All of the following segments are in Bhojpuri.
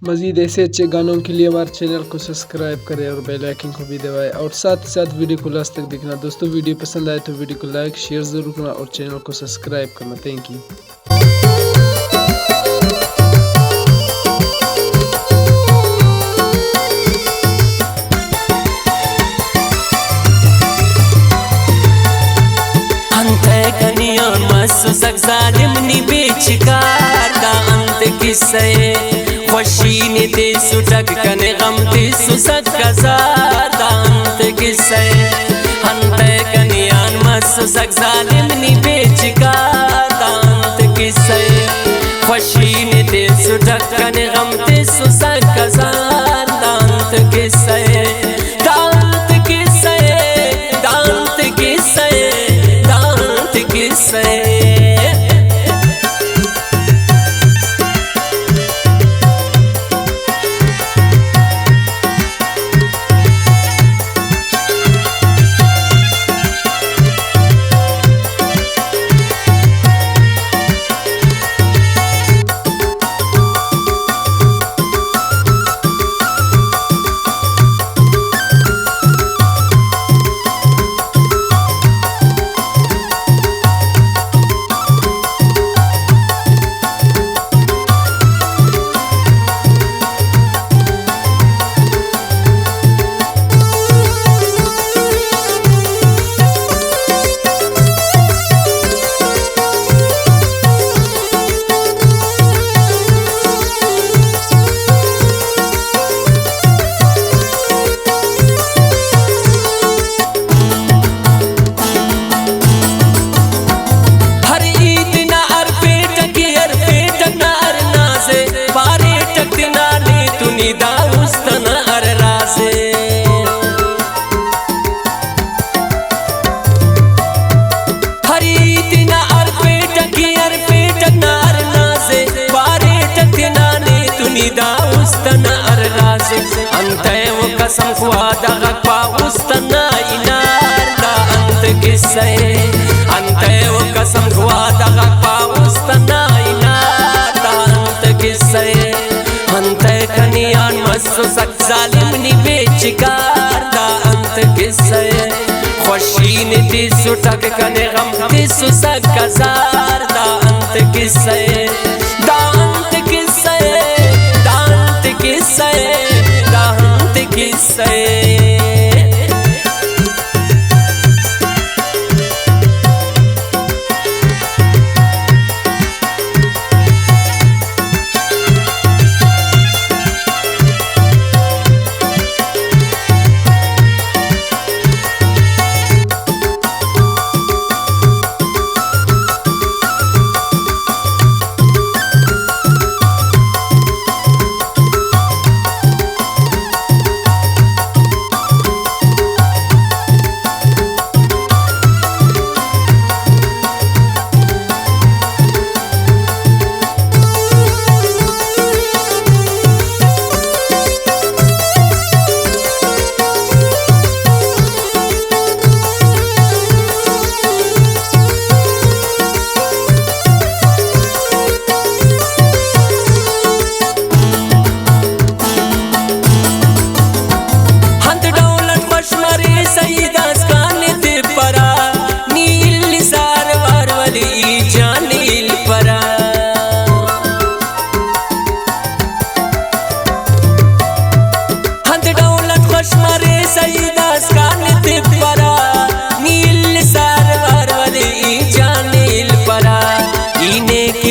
मज़ीद ऐसे अच्छे गानों के लिए हमारे चैनल को सब्सक्राइब करें और बेल आइकन को भी दबाएं और साथ ही साथ वीडियो को लास्ट तक देखना। दोस्तों वीडियो पसंद आए तो वीडियो को लाइक शेयर ज़रूर करना और चैनल को सब्सक्राइब करना। Thank you. जालिमनी बेचिकार दा अंत किस्से खुशी ने ते सुटक कने गम ते सुसक कजार दा अंत किस्से हंते कनियान मसुसक जालिमनी बेचिकार दा अंत किस्से खुशी ने ते सुटक कने गम ते सुसक कजार दा अंत किस्से दांत किस्से दांत किस्से दांत किस्से कसम खुआ दगक पा उस्तना इनार दा अंत किस्से अंते वो कसम खुआ दगक पा उस्तना इनार दा अंत किस्से अंते कनियान मसुसक जालिमनी बेचिकार दा अंत किस्से खुशी ने ती सुटक कने गम ती सुसक कजार दा अंत किस्से दांत किस्से दांत किस्से किस्से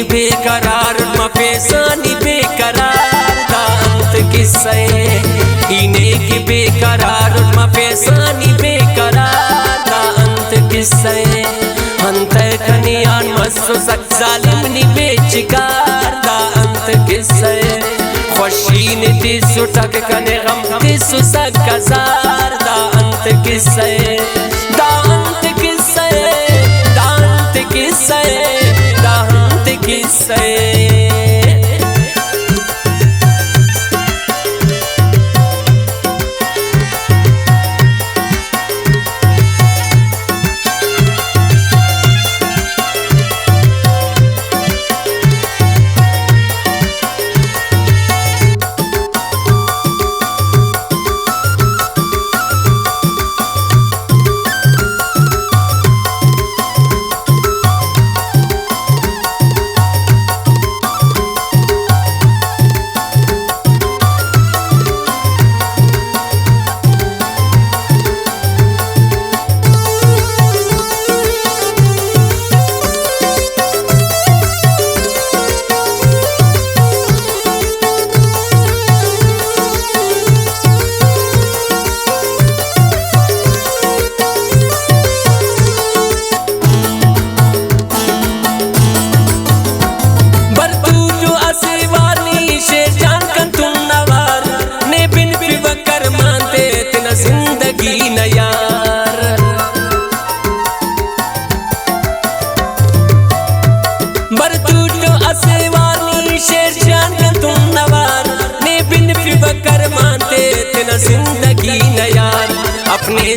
बेकरार मफेसानी बेकरार दा अंत किस्से इने की बेकरार मफेसानी बेकरार दा अंत किस्से हंते कनियान मसुसक जालिमनी बेचिकार दा अंत किस्से खुशी ने ती सुटक कने गम ती सुसक कजार दा अंत किस्से दांत किस्से दांत किस्से दांत किस्से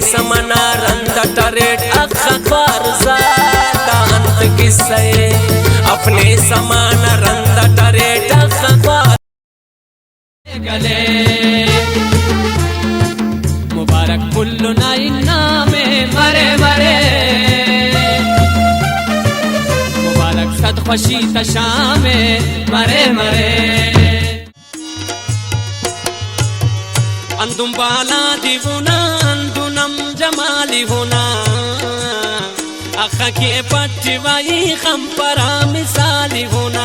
समना रंद टरेट अखबार ज़ादा अंत किस्से अपने समान रंद टरेट अखबार गले मुबारक कुल्लु नाइन्ना में मरे मरे मुबारक सद खुशी तशामे मरे मरे अंदुम बाला दिवुना अंदुनम जमाली होना अखा के पट्टी वाई खम परा मिसाली होना